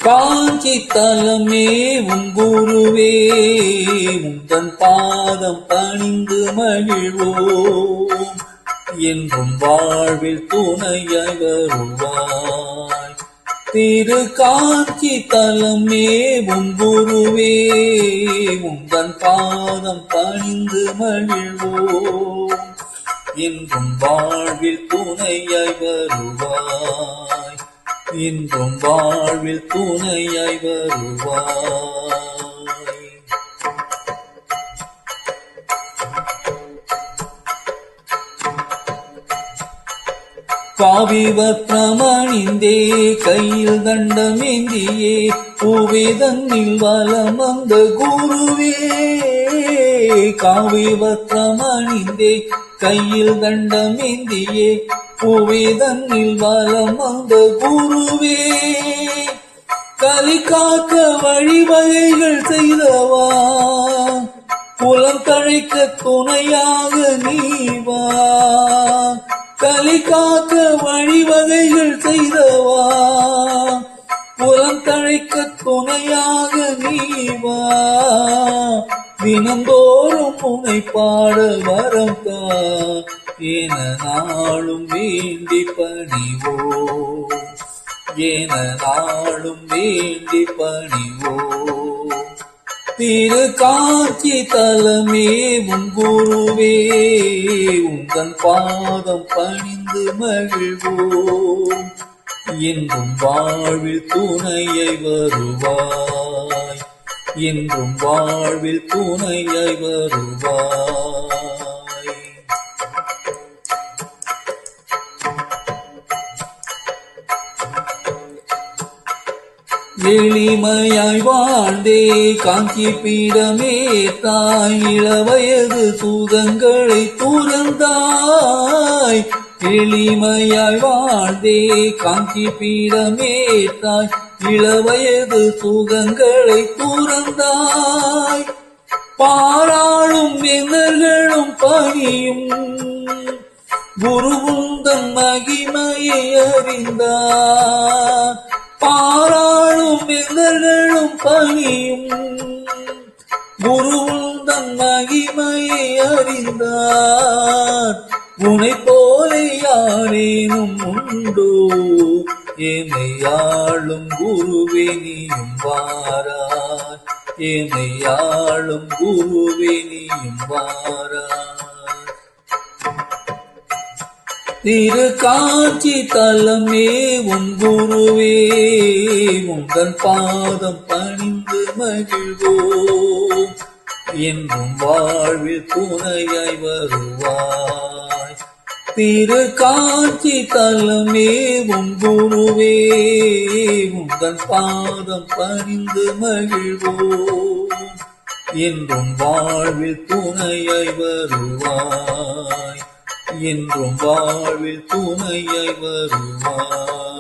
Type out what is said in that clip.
காஞ்சி தலமே குருவே உந்தன் பாதம் பணிந்து மகிழ்வோம் என்றும் வாழ்வில் துணையாய் வருவாய். திரு காஞ்சி தலமே குருவே உந்தன் பாதம் பணிந்து மகிழ்வோம் என்றும் வாழ்வில் துணையாய் வருவாய். என்றும் வாழ்வில் துணையாய் வருவாய். காவி வஸ்திரமணிந்தே கையில் தண்டமேந்தியே பூவேதன்னில் வலம் வந்த குருவே. காவி வஸ்திரமணிந்தே கையில் தண்டமேந்தியே பூவேதன்னில் வலம் வந்த குருவே. கலி காக்க வழிவகைகள் செய்தவா புலம் தழைக்க துணையாக நீவா. கலி காக்க வழிவகைகள் செய்தவா புலம் தழைக்க துணையாக நீவா. தினந்தோறும் உனை பாட வரம் தா என நாளும் வேண்டி பணிவோ. என நாளும் வேண்டி பணிவோ. திரு காஞ்சி தலமே குருவே உந்தன் பாதம் பணிந்து மகிழ்வோம் என்றும் வாழ்வில் துணையாய் வருவாய். என்றும் வாழ்வில் துணையாய் வருவாய். எளிமையாய் வாழ்ந்தே காஞ்சி பீடமே தாய் இளவயது சுகங்களை துறந்தாய். எளிமையாய் வாழ்ந்தே காஞ்சி பீடமே தாய் இளவயது சுகங்களை துறந்தாய். பாராளும் வேந்தர்களும் பணியும் குருவுந்தன் மகிமையை அறிந்தார். பாராளும் வேந்தர்களும் பணியும் குருவுந்தன் மகிமையை அறிந்தார். உனை போல யாரேனும் உண்டோ ஏமையாளும் குருவே நீயும் வாராய். ஏமையாளும் குருவே நீயும் வாராய். திரு காஞ்சி தலமே குருவே உந்தன் பாதம் பணிந்து மகிழ்வோம் என்றும் வாழ்வில் துணையாய் வருவாய். திரு காஞ்சி தலமே குருவே உந்தன் பாதம் பணிந்து மகிழ்வோம் என்றும் வாழ்வில் துணையாய் வருவாய். என்றும் வாழ்வில் துணையாய் வருவாய்.